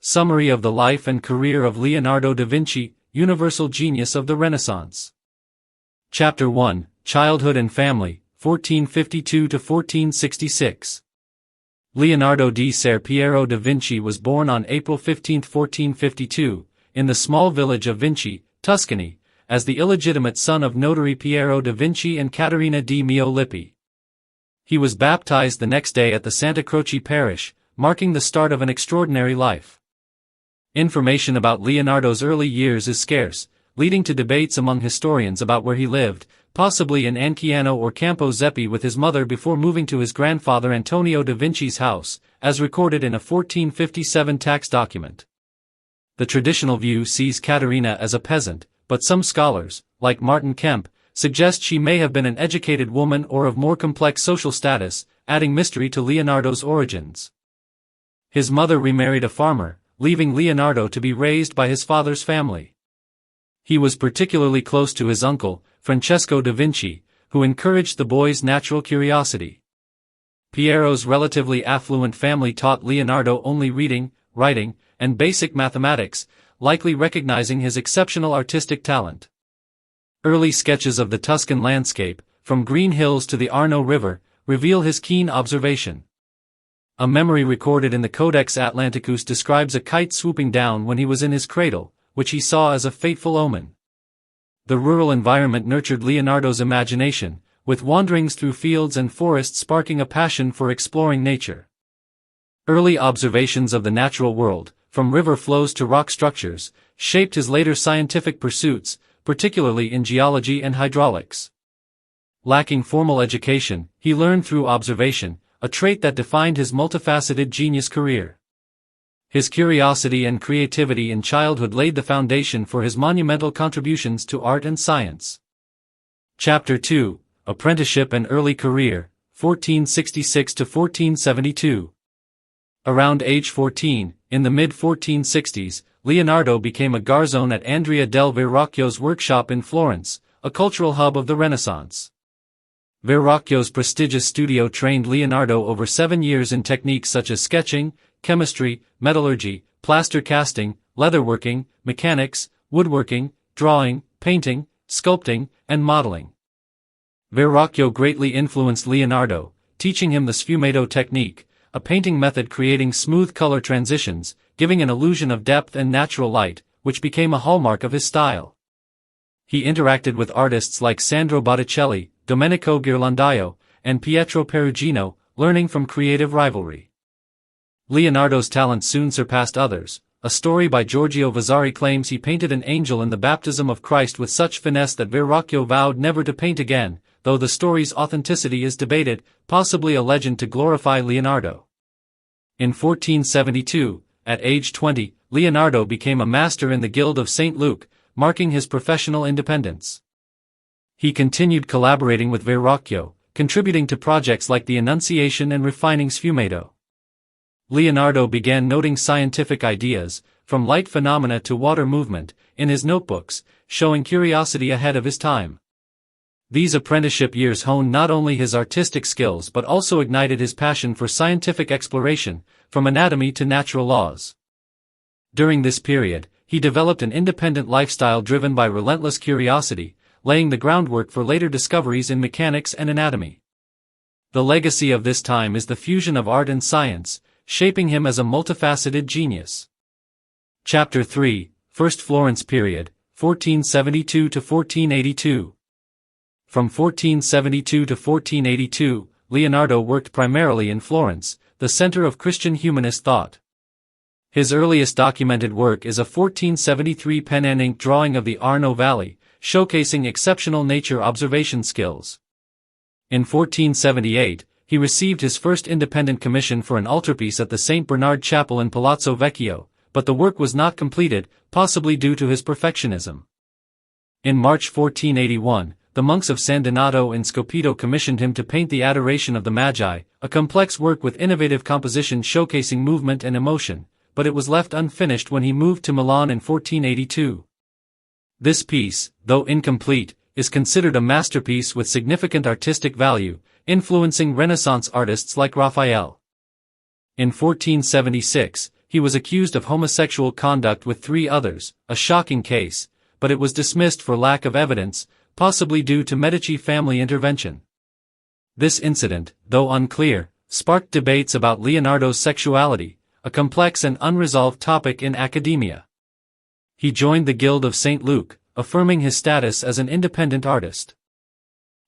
Summary of the life and career of Leonardo da Vinci, universal genius of the Renaissance. Chapter 1, Childhood and Family, 1452 to 1466. Leonardo di Ser Piero da Vinci was born on April 15, 1452, in the small village of Vinci, Tuscany, as the illegitimate son of notary Piero da Vinci and Caterina di Mio Lippi. He was baptized the next day at the Santa Croce parish, marking the start of an extraordinary life. Information about Leonardo's early years is scarce, leading to debates among historians about where he lived, possibly in Anciano or Campo Zeppi with his mother before moving to his grandfather Antonio da Vinci's house, as recorded in a 1457 tax document. The traditional view sees Caterina as a peasant, but some scholars, like Martin Kemp, suggest she may have been an educated woman or of more complex social status, adding mystery to Leonardo's origins. His mother remarried a farmer, leaving Leonardo to be raised by his father's family. He was particularly close to his uncle, Francesco da Vinci, who encouraged the boy's natural curiosity. Piero's relatively affluent family taught Leonardo only reading, writing, and basic mathematics, likely recognizing his exceptional artistic talent. Early sketches of the Tuscan landscape, from green hills to the Arno River, reveal his keen observation. A memory recorded in the Codex Atlanticus describes a kite swooping down when he was in his cradle, which he saw as a fateful omen. The rural environment nurtured Leonardo's imagination, with wanderings through fields and forests sparking a passion for exploring nature. Early observations of the natural world, from river flows to rock structures, shaped his later scientific pursuits, particularly in geology and hydraulics. Lacking formal education, he learned through observation, a trait that defined his multifaceted genius career. His curiosity and creativity in childhood laid the foundation for his monumental contributions to art and science. Chapter 2, Apprenticeship and Early Career, 1466 to 1472. Around age 14, in the mid-1460s, Leonardo became a garzone at Andrea del Verrocchio's workshop in Florence, a cultural hub of the Renaissance. Verrocchio's prestigious studio trained Leonardo over 7 years in techniques such as sketching, chemistry, metallurgy, plaster casting, leatherworking, mechanics, woodworking, drawing, painting, sculpting, and modeling. Verrocchio greatly influenced Leonardo, teaching him the sfumato technique, a painting method creating smooth color transitions, giving an illusion of depth and natural light, which became a hallmark of his style. He interacted with artists like Sandro Botticelli, Domenico Ghirlandaio, and Pietro Perugino, learning from creative rivalry. Leonardo's talent soon surpassed others. A story by Giorgio Vasari claims he painted an angel in the baptism of Christ with such finesse that Verrocchio vowed never to paint again, though the story's authenticity is debated, possibly a legend to glorify Leonardo. In 1472, at age 20, Leonardo became a master in the Guild of St. Luke, marking his professional independence. He continued collaborating with Verrocchio, contributing to projects like the Annunciation and refining sfumato. Leonardo began noting scientific ideas, from light phenomena to water movement, in his notebooks, showing curiosity ahead of his time. These apprenticeship years honed not only his artistic skills but also ignited his passion for scientific exploration, from anatomy to natural laws. During this period, he developed an independent lifestyle driven by relentless curiosity, laying the groundwork for later discoveries in mechanics and anatomy. The legacy of this time is the fusion of art and science, shaping him as a multifaceted genius. Chapter 3, First Florence Period, 1472 to 1482. From 1472 to 1482, Leonardo worked primarily in Florence, the center of Christian humanist thought. His earliest documented work is a 1473 pen and ink drawing of the Arno Valley, showcasing exceptional nature observation skills. In 1478, he received his first independent commission for an altarpiece at the St. Bernard Chapel in Palazzo Vecchio, but the work was not completed, possibly due to his perfectionism. In March 1481, the monks of San Donato in Scopito commissioned him to paint the Adoration of the Magi, a complex work with innovative composition showcasing movement and emotion, but it was left unfinished when he moved to Milan in 1482. This piece, though incomplete, is considered a masterpiece with significant artistic value, influencing Renaissance artists like Raphael. In 1476, he he was accused of homosexual conduct with 3 others, a shocking case, but it was dismissed for lack of evidence, possibly due to Medici family intervention. This incident, though unclear, sparked debates about Leonardo's sexuality, a complex and unresolved topic in academia. He joined the Guild of St. Luke, affirming his status as an independent artist.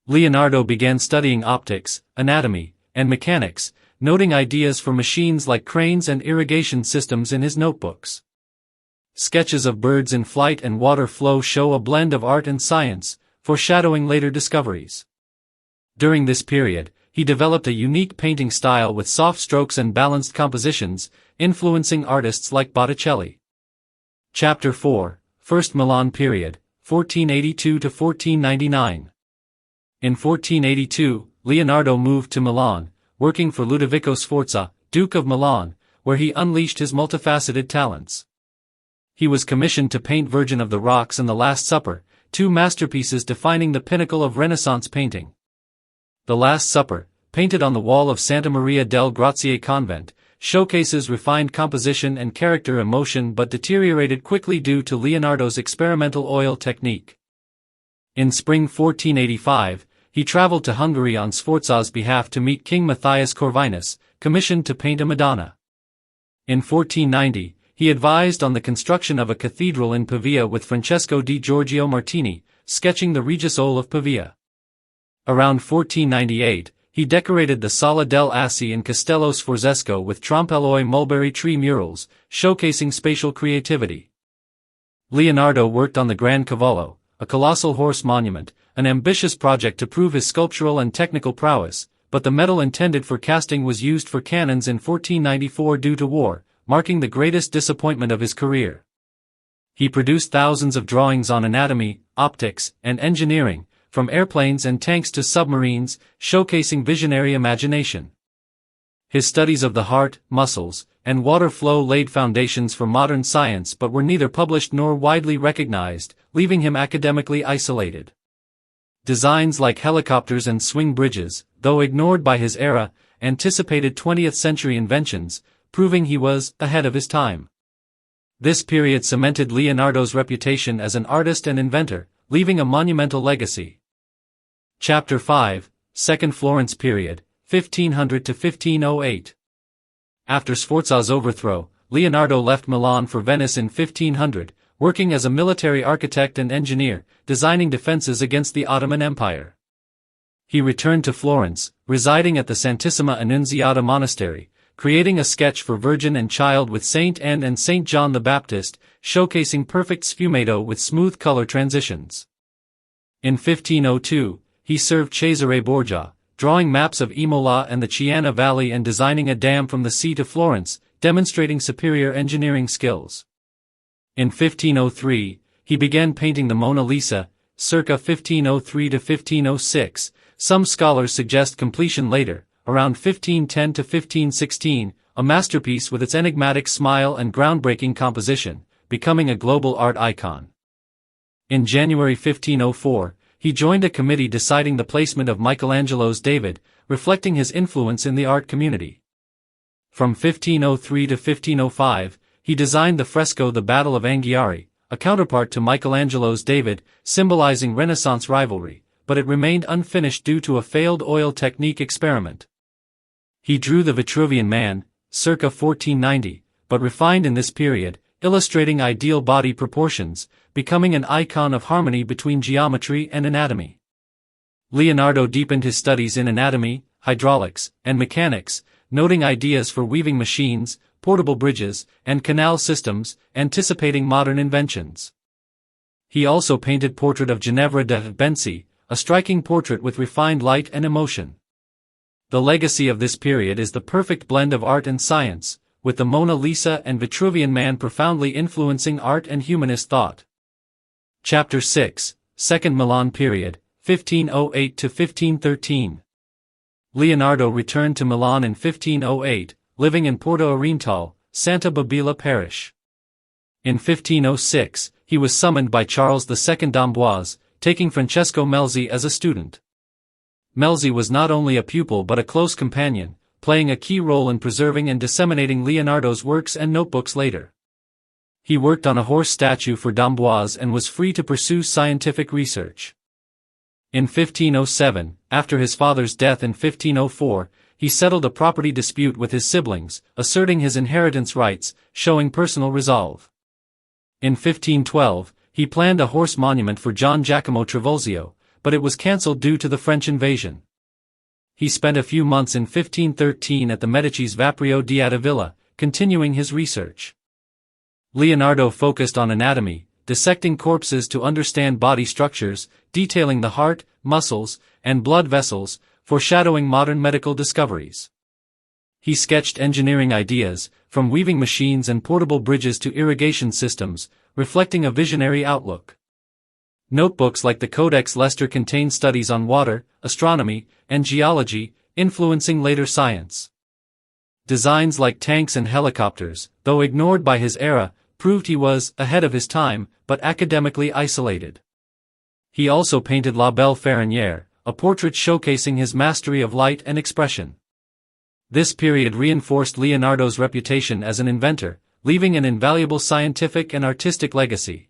Leonardo began studying optics, anatomy, and mechanics, noting ideas for machines like cranes and irrigation systems in his notebooks. Sketches of birds in flight and water flow show a blend of art and science, foreshadowing later discoveries. During this period, he developed a unique painting style with soft strokes and balanced compositions, influencing artists like Botticelli. Chapter 4, First Milan Period, 1482 to 1499. In 1482, Leonardo moved to Milan, working for Ludovico Sforza, Duke of Milan, where he unleashed his multifaceted talents. He was commissioned to paint Virgin of the Rocks and The Last Supper, 2 masterpieces defining the pinnacle of Renaissance painting. The Last Supper, painted on the wall of Santa Maria del Grazie convent, showcases refined composition and character emotion but deteriorated quickly due to Leonardo's experimental oil technique. In spring 1485, he traveled to Hungary on Sforza's behalf to meet King Matthias Corvinus, commissioned to paint a Madonna. In 1490, he advised on the construction of a cathedral in Pavia with Francesco di Giorgio Martini, sketching the Reggisole of Pavia. Around 1498, he decorated the Sala del Assi in Castello Sforzesco with Trompeloi mulberry tree murals, showcasing spatial creativity. Leonardo worked on the Gran Cavallo, a colossal horse monument, an ambitious project to prove his sculptural and technical prowess, but the metal intended for casting was used for cannons in 1494 due to war, marking the greatest disappointment of his career. He produced thousands of drawings on anatomy, optics, and engineering, from airplanes and tanks to submarines, showcasing visionary imagination. His studies of the heart, muscles, and water flow laid foundations for modern science but were neither published nor widely recognized, leaving him academically isolated. Designs like helicopters and swing bridges, though ignored by his era, anticipated 20th-century inventions, proving he was ahead of his time. This period cemented Leonardo's reputation as an artist and inventor, leaving a monumental legacy. Chapter 5, Second Florence Period, 1500 to 1508. After Sforza's overthrow, Leonardo left Milan for Venice in 1500, working as a military architect and engineer, designing defenses against the Ottoman Empire. He returned to Florence, residing at the Santissima Annunziata Monastery, creating a sketch for Virgin and Child with Saint Anne and Saint John the Baptist, showcasing perfect sfumato with smooth color transitions. In 1502, he served Cesare Borgia, drawing maps of Imola and the Chiana Valley and designing a dam from the sea to Florence, demonstrating superior engineering skills. In 1503, he began painting the Mona Lisa, circa 1503 to 1506, some scholars suggest completion later, around 1510 to 1516, a masterpiece with its enigmatic smile and groundbreaking composition, becoming a global art icon. In January 1504, he joined a committee deciding the placement of Michelangelo's David, reflecting his influence in the art community. From 1503 to 1505, he designed the fresco The Battle of Anghiari, a counterpart to Michelangelo's David, symbolizing Renaissance rivalry, but it remained unfinished due to a failed oil technique experiment. He drew the Vitruvian Man, circa 1490, but refined in this period, illustrating ideal body proportions, becoming an icon of harmony between geometry and anatomy. Leonardo deepened his studies in anatomy, hydraulics, and mechanics, noting ideas for weaving machines, portable bridges, and canal systems, anticipating modern inventions. He also painted Portrait of Ginevra de' Benci, a striking portrait with refined light and emotion. The legacy of this period is the perfect blend of art and science, with the Mona Lisa and Vitruvian Man profoundly influencing art and humanist thought. Chapter 6, Second Milan Period, 1508 to 1513. Leonardo returned to Milan in 1508, living in Porto Orientale, Santa Babila parish. In 1506, he was summoned by Charles II d'Amboise, taking Francesco Melzi as a student. Melzi was not only a pupil but a close companion, playing a key role in preserving and disseminating Leonardo's works and notebooks later. He worked on a horse statue for d'Amboise and was free to pursue scientific research. In 1507, after his father's death in 1504, he settled a property dispute with his siblings, asserting his inheritance rights, showing personal resolve. In 1512, he planned a horse monument for John Giacomo Trivulzio, but it was cancelled due to the French invasion. He spent a few months in 1513 at the Medici's Vaprio di Attavilla, continuing his research. Leonardo focused on anatomy, dissecting corpses to understand body structures, detailing the heart, muscles, and blood vessels, foreshadowing modern medical discoveries. He sketched engineering ideas, from weaving machines and portable bridges to irrigation systems, reflecting a visionary outlook. Notebooks like the Codex Leicester contain studies on water, astronomy, and geology, influencing later science. Designs like tanks and helicopters, though ignored by his era, proved he was ahead of his time, but academically isolated. He also painted La Belle Ferronnière, a portrait showcasing his mastery of light and expression. This period reinforced Leonardo's reputation as an inventor, leaving an invaluable scientific and artistic legacy.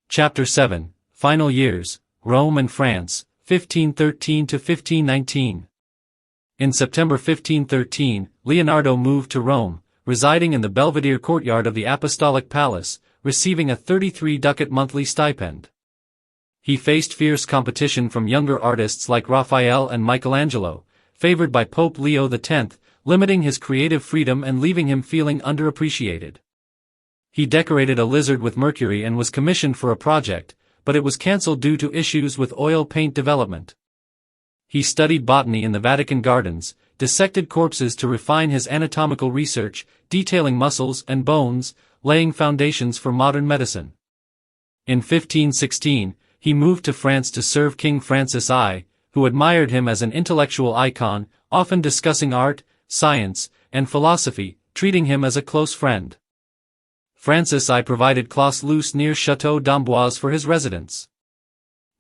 Chapter 7, Final Years, Rome and France, 1513 to 1519. In September 1513, Leonardo moved to Rome, residing in the Belvedere courtyard of the Apostolic Palace, receiving a 33-ducat monthly stipend. He faced fierce competition from younger artists like Raphael and Michelangelo, favored by Pope Leo X, limiting his creative freedom and leaving him feeling underappreciated. He decorated a lizard with mercury and was commissioned for a project, but it was cancelled due to issues with oil paint development. He studied botany in the Vatican Gardens, dissected corpses to refine his anatomical research, detailing muscles and bones, laying foundations for modern medicine. In 1516, he moved to France to serve King Francis I, who admired him as an intellectual icon, often discussing art, science, and philosophy, treating him as a close friend. Francis I provided Clos-Luce near Château d'Amboise for his residence.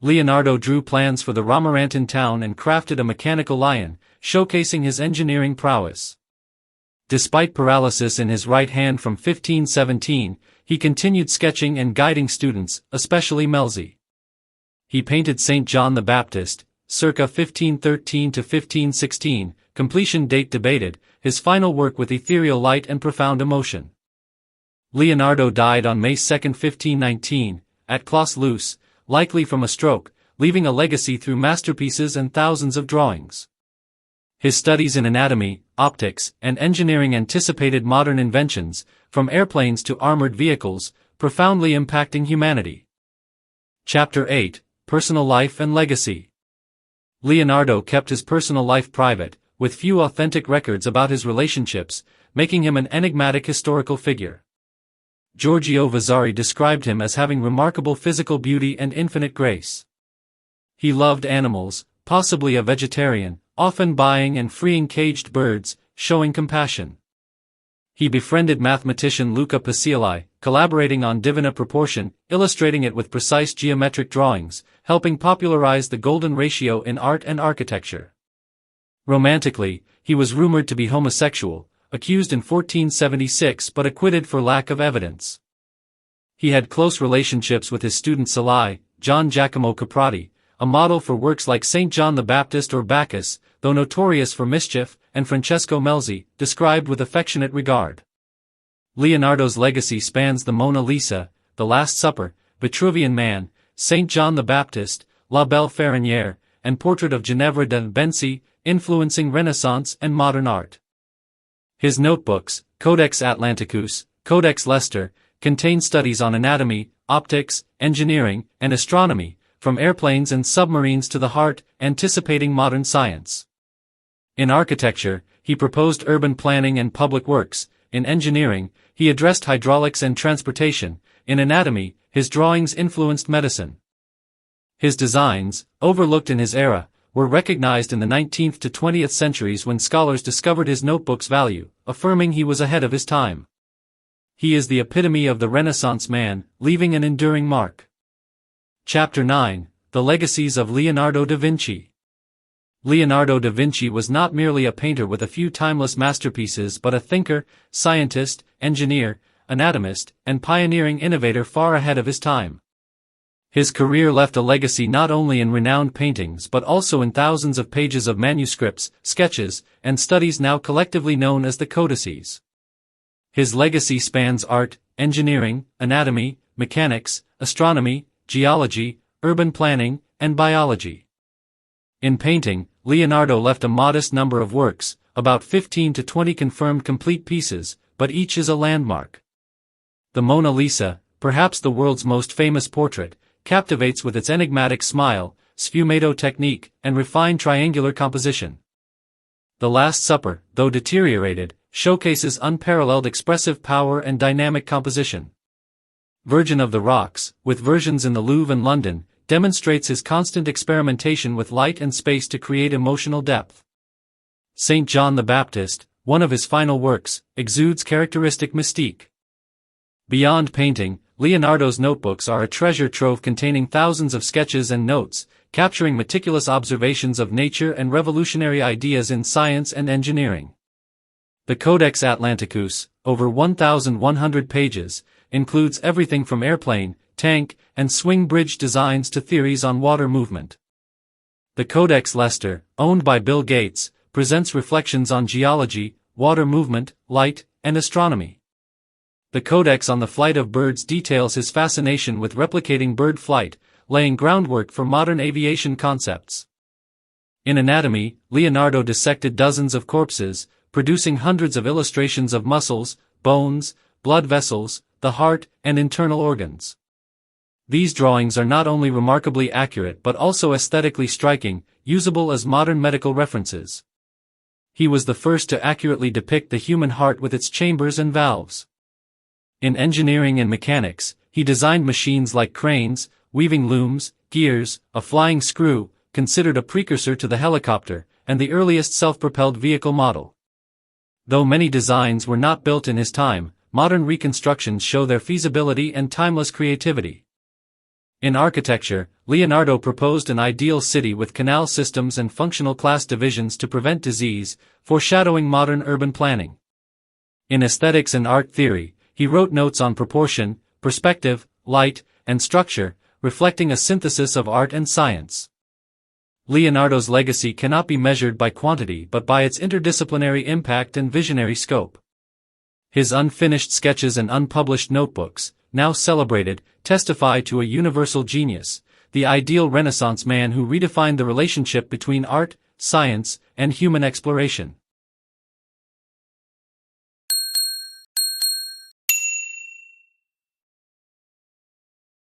Leonardo drew plans for the Romorantin town and crafted a mechanical lion, showcasing his engineering prowess. Despite paralysis in his right hand from 1517, he continued sketching and guiding students, especially Melzi. He painted Saint John the Baptist, circa 1513 to 1516, completion date debated, his final work with ethereal light and profound emotion. Leonardo died on May 2, 1519, at Clos-Luce, likely from a stroke, leaving a legacy through masterpieces and thousands of drawings. His studies in anatomy, optics, and engineering anticipated modern inventions, from airplanes to armored vehicles, profoundly impacting humanity. Chapter 8, Personal Life and Legacy. Leonardo kept his personal life private, with few authentic records about his relationships, making him an enigmatic historical figure. Giorgio Vasari described him as having remarkable physical beauty and infinite grace. He loved animals, possibly a vegetarian, often buying and freeing caged birds, showing compassion. He befriended mathematician Luca Pacioli, collaborating on Divina Proportion, illustrating it with precise geometric drawings, helping popularize the golden ratio in art and architecture. Romantically, he was rumored to be homosexual, accused in 1476 but acquitted for lack of evidence. He had close relationships with his student Salai, John Giacomo Caprati, a model for works like St. John the Baptist or Bacchus, though notorious for mischief, and Francesco Melzi, described with affectionate regard. Leonardo's legacy spans the Mona Lisa, The Last Supper, Vitruvian Man, St. John the Baptist, La Belle Ferronnière, and Portrait of Ginevra da Vinci, influencing Renaissance and modern art. His notebooks, Codex Atlanticus, Codex Leicester, contain studies on anatomy, optics, engineering, and astronomy, from airplanes and submarines to the heart, anticipating modern science. In architecture, he proposed urban planning and public works. In engineering, he addressed hydraulics and transportation. In anatomy, his drawings influenced medicine. His designs, overlooked in his era, were recognized in the 19th to 20th centuries when scholars discovered his notebook's value, affirming he was ahead of his time. He is the epitome of the Renaissance man, leaving an enduring mark. Chapter 9, The Legacies of Leonardo da Vinci. Leonardo da Vinci was not merely a painter with a few timeless masterpieces but a thinker, scientist, engineer, anatomist, and pioneering innovator far ahead of his time. His career left a legacy not only in renowned paintings but also in thousands of pages of manuscripts, sketches, and studies now collectively known as the codices. His legacy spans art, engineering, anatomy, mechanics, astronomy, geology, urban planning, and biology. In painting, Leonardo left a modest number of works, about 15 to 20 confirmed complete pieces, but each is a landmark. The Mona Lisa, perhaps the world's most famous portrait, captivates with its enigmatic smile, sfumato technique, and refined triangular composition. The Last Supper, though deteriorated, showcases unparalleled expressive power and dynamic composition. Virgin of the Rocks, with versions in the Louvre and London, demonstrates his constant experimentation with light and space to create emotional depth. St. John the Baptist, one of his final works, exudes characteristic mystique. Beyond painting, Leonardo's notebooks are a treasure trove containing thousands of sketches and notes, capturing meticulous observations of nature and revolutionary ideas in science and engineering. The Codex Atlanticus, over 1,100 pages, includes everything from airplane, tank, and swing bridge designs to theories on water movement. The Codex Leicester, owned by Bill Gates, presents reflections on geology, water movement, light, and astronomy. The Codex on the Flight of Birds details his fascination with replicating bird flight, laying groundwork for modern aviation concepts. In anatomy, Leonardo dissected dozens of corpses, producing hundreds of illustrations of muscles, bones, blood vessels, the heart, and internal organs. These drawings are not only remarkably accurate but also aesthetically striking, usable as modern medical references. He was the first to accurately depict the human heart with its chambers and valves. In engineering and mechanics, he designed machines like cranes, weaving looms, gears, a flying screw, considered a precursor to the helicopter, and the earliest self-propelled vehicle model. Though many designs were not built in his time, modern reconstructions show their feasibility and timeless creativity. In architecture, Leonardo proposed an ideal city with canal systems and functional class divisions to prevent disease, foreshadowing modern urban planning. In aesthetics and art theory, he wrote notes on proportion, perspective, light, and structure, reflecting a synthesis of art and science. Leonardo's legacy cannot be measured by quantity but by its interdisciplinary impact and visionary scope. His unfinished sketches and unpublished notebooks, now celebrated, testify to a universal genius, the ideal Renaissance man who redefined the relationship between art, science, and human exploration.